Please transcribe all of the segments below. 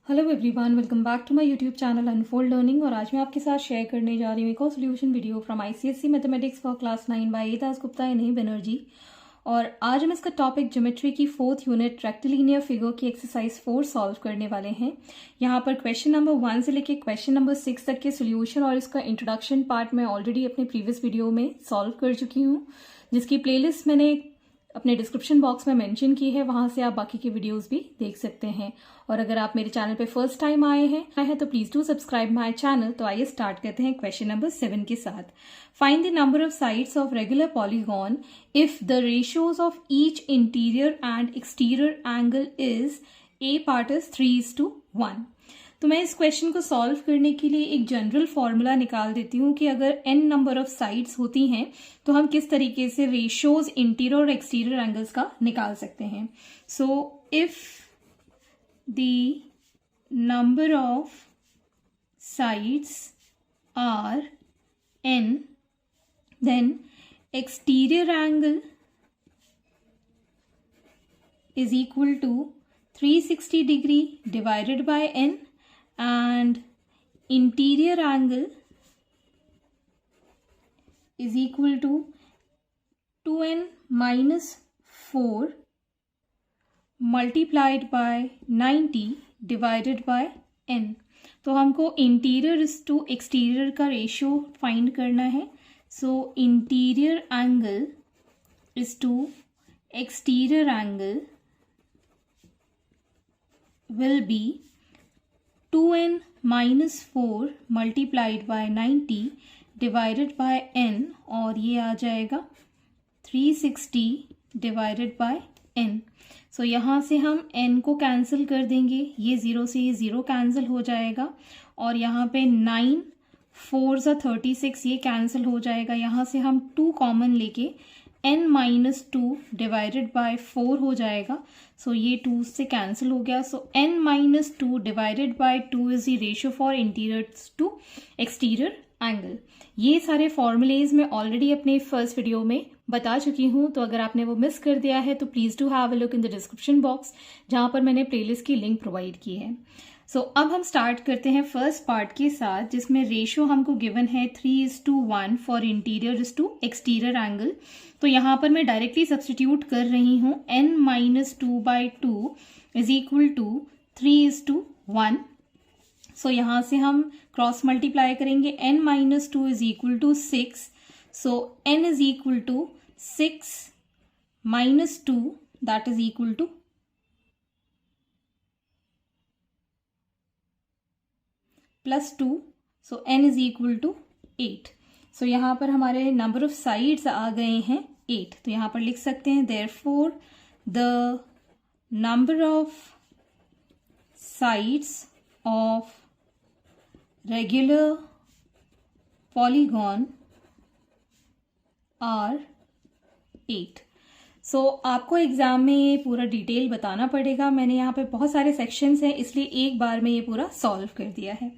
Hello everyone, welcome back to my YouTube channel unfold learning. और आज मैं आपके साथ शेयर करने जा रही हूँ एक और solution video from ICSE mathematics for class 9 by A Das Gupta and A Banerjee. और आज हम इसका टॉपिक ज्योमेट्री की 4th यूनिट रेक्टिलिनियर फिगर की एक्सरसाइज 4 सॉल्व करने वाले हैं। यहाँ पर क्वेश्चन नंबर 1 से लेकर क्वेश्चन नंबर 6 तक के सोल्यूशन और इसका इंट्रोडक्शन पार्ट मैं ऑलरेडी अपने प्रीवियस वीडियो में सॉल्व कर चुकी हूँ, जिसकी प्लेलिस्ट मैंने अपने डिस्क्रिप्शन बॉक्स में मेंशन की है। वहां से आप बाकी के वीडियोस भी देख सकते हैं। और अगर आप मेरे चैनल पे फर्स्ट टाइम आए हैं तो please do subscribe my channel. तो आइए स्टार्ट करते हैं क्वेश्चन नंबर 7 के साथ। Find the number of sides of regular polygon if the ratios of each interior and exterior angle is a part is 3:1। तो मैं इस क्वेश्चन को सॉल्व करने के लिए एक जनरल फॉर्मूला निकाल देती हूँ कि अगर n नंबर ऑफ साइड्स होती हैं तो हम किस तरीके से रेशियोज इंटीरियर और एक्सटीरियर एंगल्स का निकाल सकते हैं। So if the number of sides are n, then exterior angle is equal to 360 degree divided by n, and interior angle is equal to 2n minus 4 multiplied by 90 divided by n। तो हमको interior to exterior का ratio find करना है। So interior angle is to exterior angle will be 2n minus 4 multiplied by 90 divided by n, और ये आ जाएगा 360 divided by n। सो यहाँ से हम n को कैंसिल कर देंगे, ये 0 से ये 0 कैंसिल हो जाएगा। और यहाँ पे 9 4 सा 36 ये कैंसिल हो जाएगा। यहाँ से हम 2 कॉमन लेके n माइनस 2 डिवाइडेड बाय 4 हो जाएगा। सो ये 2 से कैंसिल हो गया। So n minus 2 divided by 2 is the ratio for interior to exterior angle. ये सारे फॉर्मूलेज मैं ऑलरेडी अपने फर्स्ट वीडियो में बता चुकी हूँ, तो अगर आपने वो मिस कर दिया है तो please do have a look in the description box, जहाँ पर मैंने प्लेलिस्ट की लिंक प्रोवाइड की है। सो अब हम स्टार्ट करते हैं फर्स्ट पार्ट के साथ, जिसमें रेशियो हमको गिवन है 3:1 for interior to exterior angle. तो यहाँ पर मैं डायरेक्टली सब्सटीट्यूट कर रही हूँ। n minus 2/2 is equal to 3:1। So यहाँ से हम क्रॉस मल्टीप्लाई करेंगे। n minus 2 is equal to 6। So n is equal to 6 minus 2, that is equal to plus 2। So n is equal to 8। So यहाँ पर हमारे नंबर ऑफ साइड्स आ गए हैं 8। तो यहाँ पर लिख सकते हैं therefore the number of sides of regular polygon are 8। So आपको एग्जाम में ये पूरा डिटेल बताना पड़ेगा। मैंने यहाँ पे बहुत सारे सेक्शंस हैं, इसलिए एक बार में ये पूरा सॉल्व कर दिया है।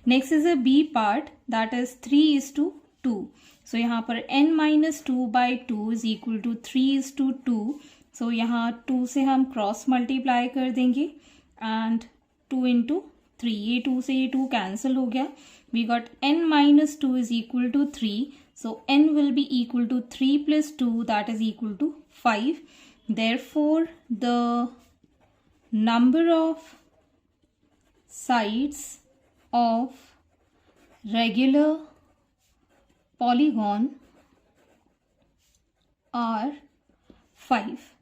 Next is a B part, that is 3:2। So यहाँ पर n minus 2/2 is equal to 3:2। So यहाँ 2 से हम क्रॉस मल्टीप्लाई कर देंगे एंड 2 into 3, ये 2 से ये 2 कैंसिल हो गया। We got n minus 2 is equal to 3। So n will be equal to 3 plus 2, that is equal to 5. Therefore, the number of sides of regular polygon are 5.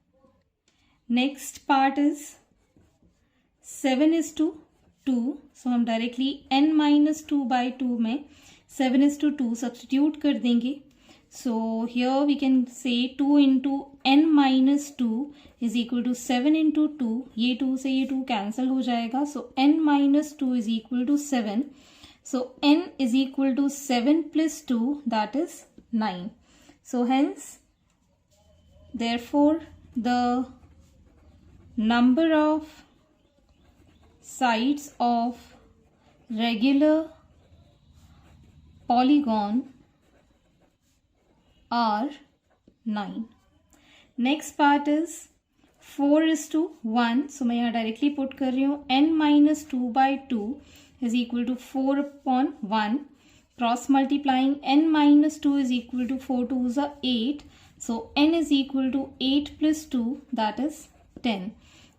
Next part is 7:2. So हम directly n minus 2/2 में 7:2 substitute कर देंगे। So here we can say 2 into n minus 2 is equal to 7 into 2। ये 2 से ये 2 cancel हो जाएगा। So n minus 2 is equal to 7। So n is equal to 7 plus 2, that is 9। So hence therefore the number of sides of regular polygon are 9. Next part is 4:1, so मैं यहाँ directly put कर रही हूँ. n-2/2 is equal to 4/1. Cross multiplying n-2 is equal to 4 2s are 8. So n is equal to 8 plus 2, that is 10.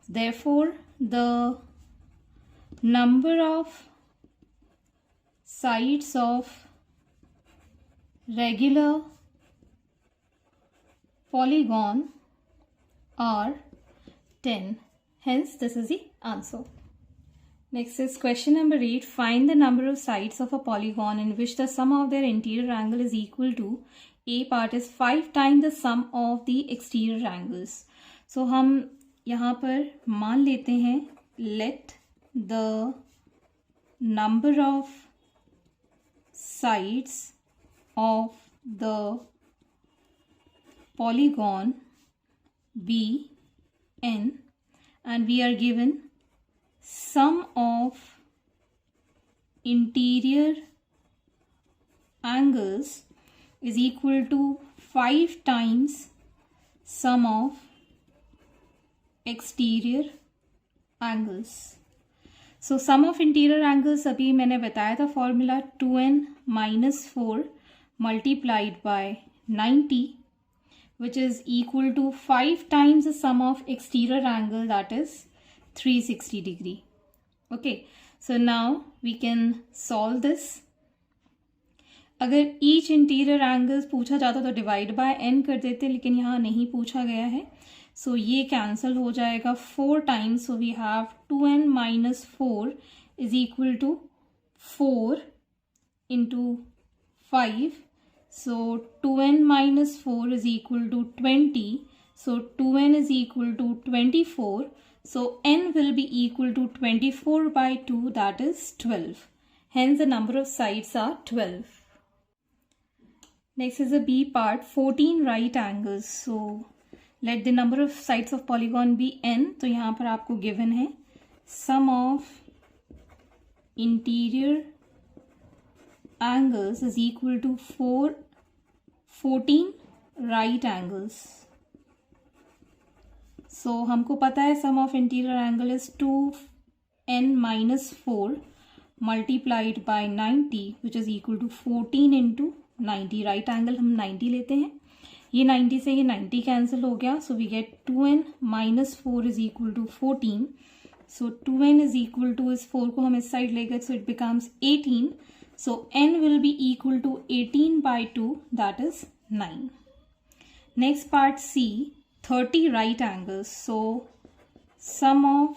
Therefore, the number of sides of regular polygon are 10. Hence, this is the answer. Next is question number 8. Find the number of sides of a polygon in which the sum of their interior angle is equal to A part is 5 times the sum of the exterior angles. So हम यहाँ पर मान लेते हैं let the number of sides of the polygon be n and we are given sum of interior angles is equal to 5 times sum of exterior angles. So sum of interior angles अभी मैंने बताया था formula 2n-4 multiplied by 90 which is equal to 5 times the sum of exterior angle, that is 360 degree. Okay, so now we can solve this. अगर each interior angles पूछा जाता तो divide by n कर देते, लेकिन यहाँ नहीं पूछा गया है. सो ये कैंसिल हो जाएगा 4 times. So we have 2n-4 is equal to 4 into 5. So 2n-4 is equal to 20. So 2n is equal to 24. So n will be equal to 24 by 2, that is 12. Hence the number of sides are 12. Next is the B part, 14 right angles. So let the number of sides of polygon be n. तो यहाँ पर आपको given है sum of interior angles is equal to 14 right angles. So हमको पता है sum of interior angle is 2n-4 multiplied by 90 which is equal to 14 into 90. right angle हम 90 लेते हैं. ये 90 से ये 90 कैंसिल हो गया. So we get 2n-4 is equal to 14. So 2n is equal to इस 4 को हम इस साइड ले गए, so it becomes 18. So n will be equal to 18 by 2, that is 9. Next part C, 30 right angles. So sum of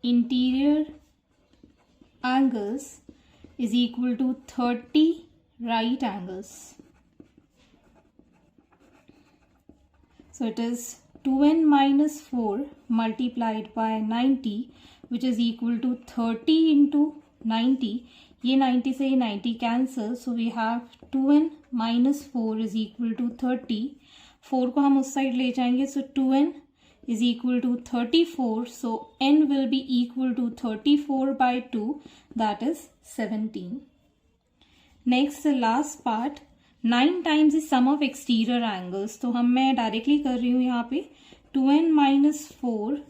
interior angles is equal to 30 right angles. So it is 2n-4 multiplied by 90 which is equal to 30 into 90. ये 90 से ये 90 cancel. So we have 2n-4 is equal to 30. 4 को हम उस side ले जाएंगे. So 2n is equal to 34. So n will be equal to 34 by 2, that is 17. Next the last part, 9 times the sum of exterior angles. तो मैं directly कर रही हूँ यहाँ पे 2n-4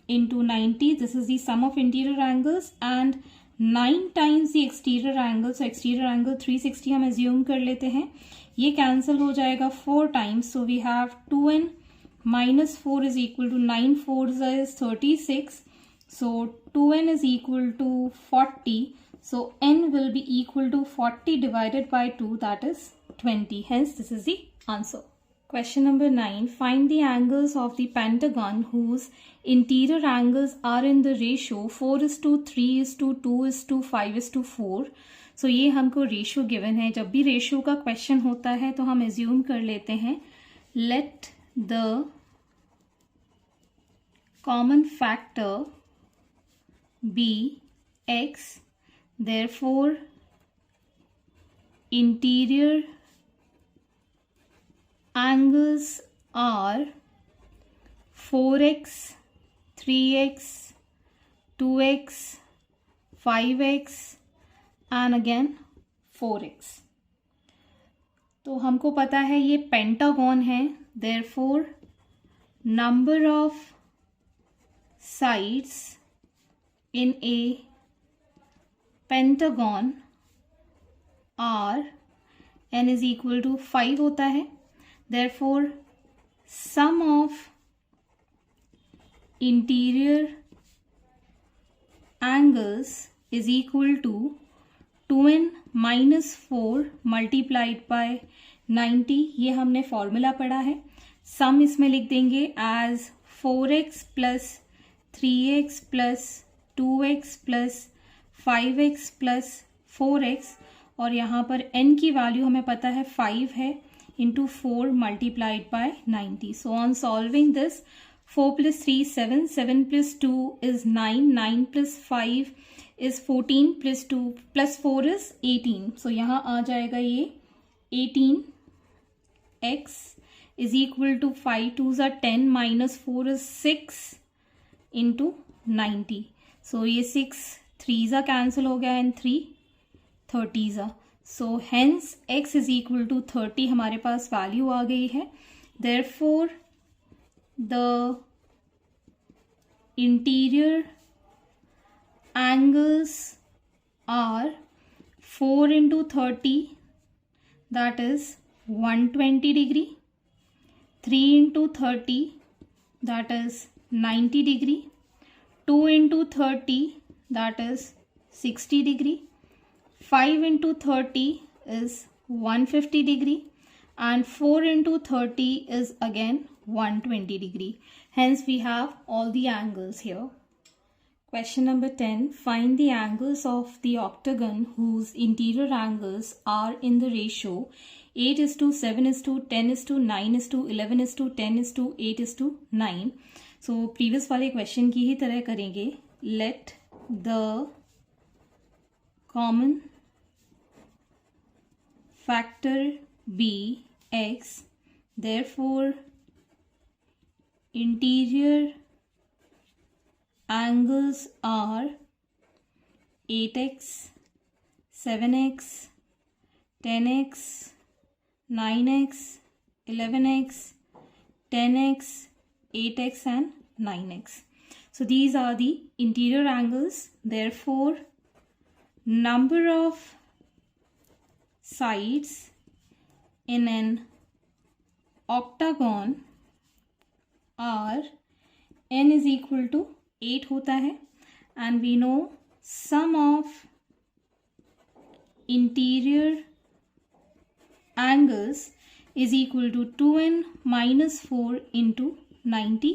into 90. This is the sum of interior angles and 9 times the exterior angle. So exterior angle 360 हम assume कर लेते हैं. ये कैंसिल हो जाएगा 4 times. So we have 2n-4 is equal to 9 4s is 36. So 2n is equal to 40. So n will be equal to 40 divided by 2, that is 20. Hence this is the answer. Question number 9. Find the angles of the pentagon whose interior angles are in the ratio 4:3:2:5:4. So ये हमको ratio given है. जब भी ratio का question होता है तो हम एज्यूम कर लेते हैं let the common factor be x. Therefore interior angles are 4x, 3x, 2x, 5x and again 4x. तो हमको पता है ये पेंटागन है. Therefore number of sides in a pentagon are, n is equal to 5 होता है. Therefore sum of interior angles is equal to 2n minus 4 multiplied by 90. ये हमने फॉर्मूला पढ़ा है. सम इसमें लिख देंगे as 4x plus 3x plus 2x plus 5x plus 4x, और यहाँ पर n की वैल्यू हमें पता है 5 है, into 4 multiplied by 90. So on solving this 4 plus 3 7, 7 plus 2 is 9, 9 plus 5 is 14 plus 2 plus 4 is 18. So यहाँ आ जाएगा ये 18x is equal to 5 2s are 10 minus 4 is 6 into 90. So ये 6 3s cancel हो गया and 3 30s. So hence x is equal to 30 हमारे पास value आ गई है. Therefore the interior angles are 4 into 30, that is 120 degree, 3 into 30, that is 90 degree, 2 into 30, that is 60 degree, 5 into 30 is 150 degree, and 4 into 30 is again 120 degree. Hence we have all the angles here. Question number 10. Find the angles of the octagon whose interior angles are in the ratio 8:7:10:9:11:10:8:9. So previous वाले question की ही तरह करेंगे. Let the common factor be x. Therefore interior angles are 8x, 7x, 10x, 9x, 11x, 10x, 8x and 9x. So these are the interior angles. Therefore number of sides in an octagon are, n is equal to 8 होता है, and we know sum of interior angles is equal to 2n minus 4 into 90.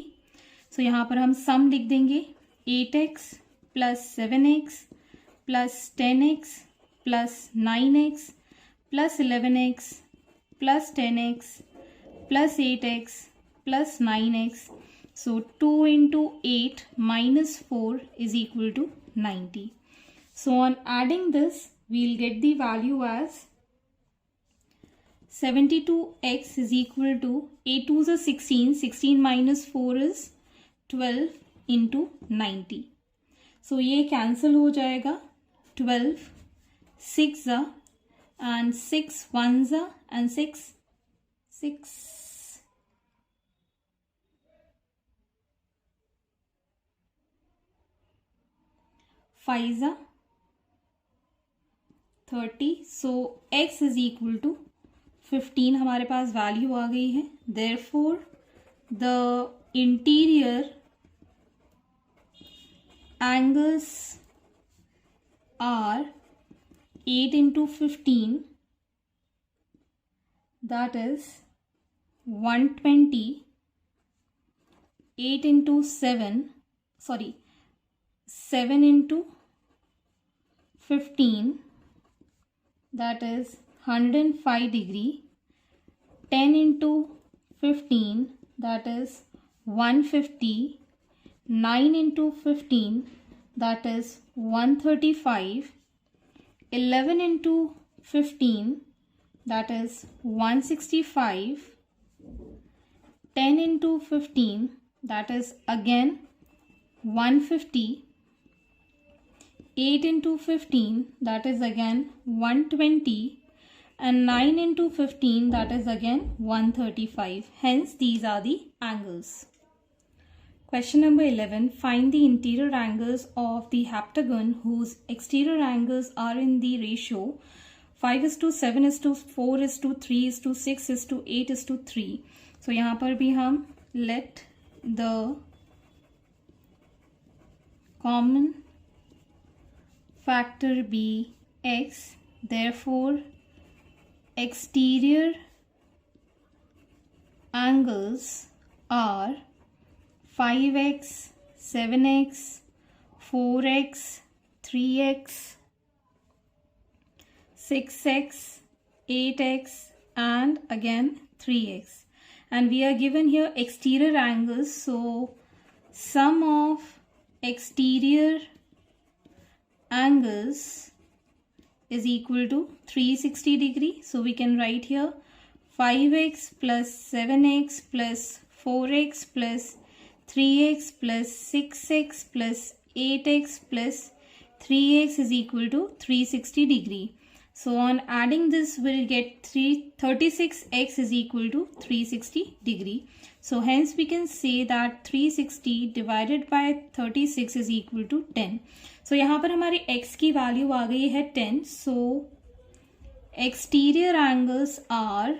So यहाँ पर हम sum लिख देंगे 8x plus 7x plus 10x plus 9x plus 11x plus 10x plus 8x plus 9x. So 2 into 8 minus 4 is equal to 90. So on adding this, we'll get the value as 72x is equal to 8 2s are 16, 16 minus 4 is 12 into 90. So ये cancel हो जाएगा, 12 6 and 6 1s and 6 5s 30. So x is equal to 15 हमारे पास value आ गई है. Therefore the interior angles are 8 into 15, that is 120, 8 into 7 into 15, that is 105 degree, 10 into 15, that is 150, 9 into 15, that is 135, 11 into 15, that is 165, 10 into 15, that is again 150, 8 into 15, that is again 120, and 9 into 15, that is again 135. Hence these are the angles. Question number 11. Find the interior angles of the heptagon whose exterior angles are in the ratio 5:7:4:3:6:8:3. So यहाँ पर भी हम let the common factor be x. Therefore, exterior angles are 5x, 7x, 4x, 3x, 6x, 8x, and again 3x. And we are given here exterior angles. So sum of exterior angles is equal to 360 degree. So we can write here 5x plus 7x plus 4x plus 3x plus 6x plus 8x plus 3x is equal to 360 degree. So on adding this, we'll get 36x is equal to 360 degree. So hence we can say that 360 divided by 36 is equal to 10. So यहाँ पर हमारी x की value आ गई है 10. So exterior angles are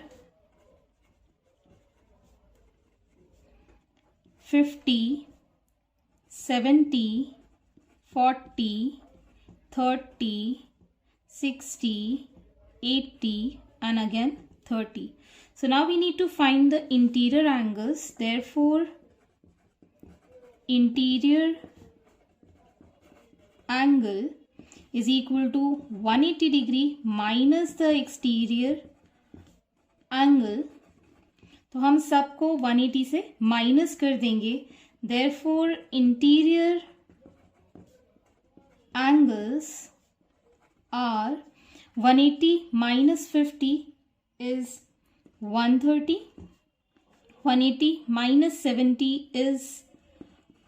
50, 70, 40, 30, 60, 80, and again 30. So now we need to find the interior angles. Therefore, interior angle is equal to 180 degree minus the exterior angle. तो हम सबको 180 से माइनस कर देंगे. Therefore, interior angles are 180 minus 50 is 130. 180 minus 70 is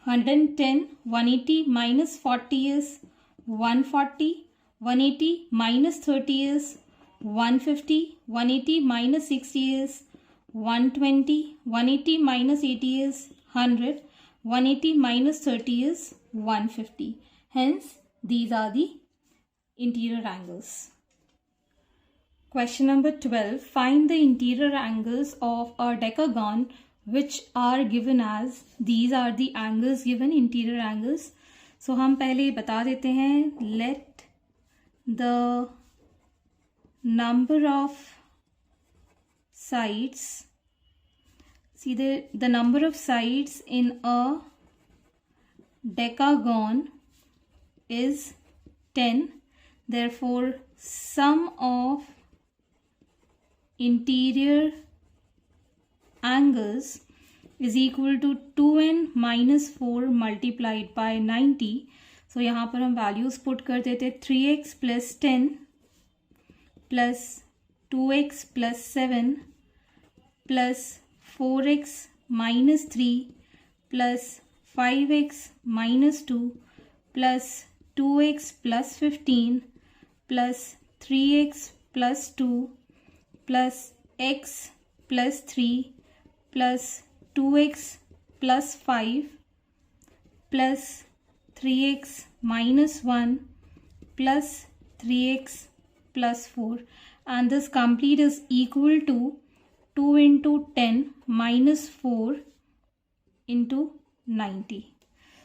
110. 180 minus 40 is 140. 180 minus 30 is 150. 180 minus 60 is 120. 180 minus 80 is 100. 180 minus 30 is 150. Hence, these are the interior angles. Question number 12. Find the interior angles of a decagon which are given as. These are the angles given, interior angles. So हम पहले बता देते हैं. Let the number of sides, see the number of sides in a decagon is 10. Therefore, sum of interior angles is equal to 2n minus 4 multiplied by 90. So यहाँ पर हम values put कर देते. 3x plus 10 plus 2x plus 7 plus 4x minus 3 plus 5x minus 2 plus 2x plus 15 plus 3x plus 2 plus x plus 3 plus 2x plus 5 plus 3x minus 1 plus 3x plus 4, and this complete is equal to 2 into 10 minus 4 into 90.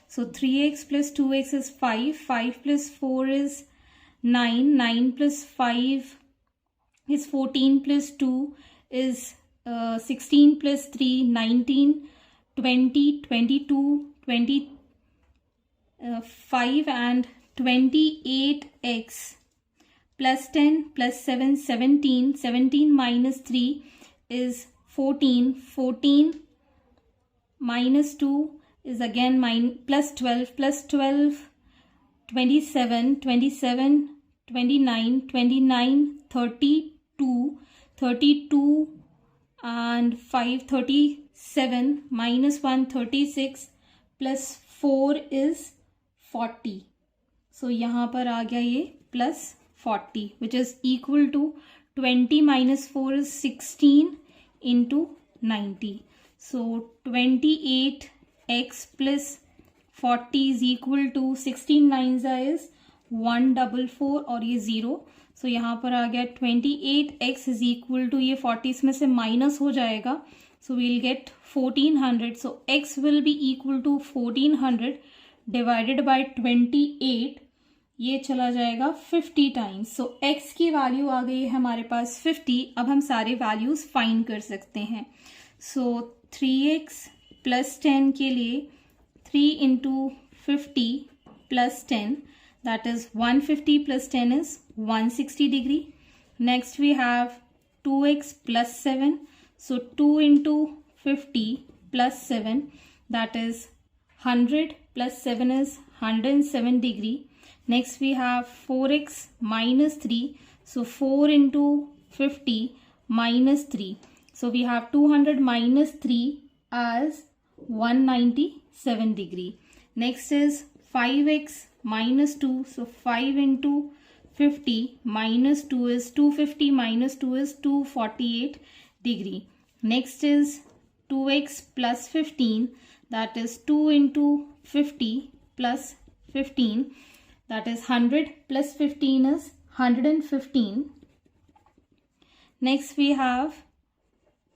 So 3x plus 2x is 5. 5 plus 4 is 9. 9 plus 5 is 14 plus 2 is 16 plus 3, 19, 20, 22, 25 and 28x plus 10 plus 7, 17. 17 minus 3 is 14. 14 minus 2 is again plus 12. Plus 12, 27. 27, 29, 29, 32. 32 and 5, 37 minus 1, 36 plus 4 is 40. So यहाँ पर आ गया ये plus 40 which is equal to 20 minus 4 is 16 into 90. So 28 x plus 40 is equal to 16 9 is 144 और ये 0, सो यहाँ पर आ गया 28x is equal to, ये 40 इसमें से माइनस हो जाएगा, सो we'll get 1400. So x will be equal to 1400 divided by 28, ये चला जाएगा 50 टाइम्स. सो x की वैल्यू आ गई है हमारे पास 50. अब हम सारे वैल्यूज फाइंड कर सकते हैं. सो 3x प्लस 10 के लिए 3 into 50 plus 10, that is 150 plus 10 is 160 degree. Next we have 2x plus 7. So 2 into 50 plus 7, that is 100 plus 7 is 107 degree. Next we have 4x minus 3. So 4 into 50 minus 3. So we have 200 minus 3 as 197 degree. Next is 5x minus 2. So 5 into 50 minus 2 is 250 minus 2 is 248 degree. Next is 2x plus 15, that is 2 into 50 plus 15, that is 100 plus 15 is 115. Next we have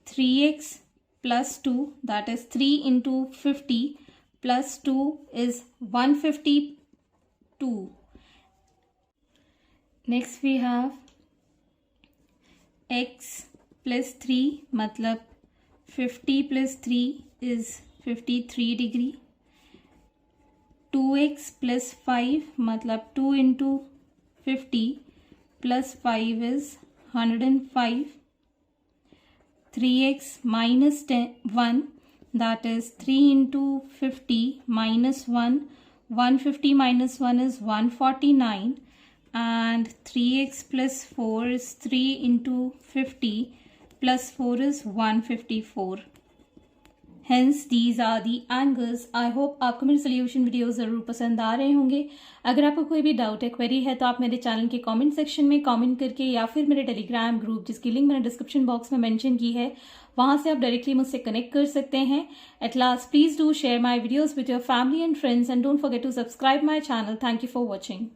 3x plus 2, that is 3 into 50 plus 2 is 152. Next we have x plus 3, मतलब 50 plus 3 is 53 degree. 2x plus 5, मतलब 2 into 50 plus 5 is 105. 3x minus 1, that is 3 into 50 minus 1, 150 minus 1 is 149, and 3x plus 4 is 3 into 50 plus 4 is 154. Hence these are the angles. I hope आपको मेरे solution video ज़रूर पसंद आ रहे होंगे. अगर आपको कोई भी डाउट है, क्वेरी है, तो आप मेरे चैनल के कमेंट सेक्शन में कमेंट करके, या फिर मेरे टेलीग्राम ग्रुप जिसकी लिंक मैंने डिस्क्रिप्शन बॉक्स में मेंशन की है, वहां से आप डायरेक्टली मुझसे कनेक्ट कर सकते हैं. At last please do share my videos with your family and friends, and don't forget to subscribe my channel. Thank you for watching.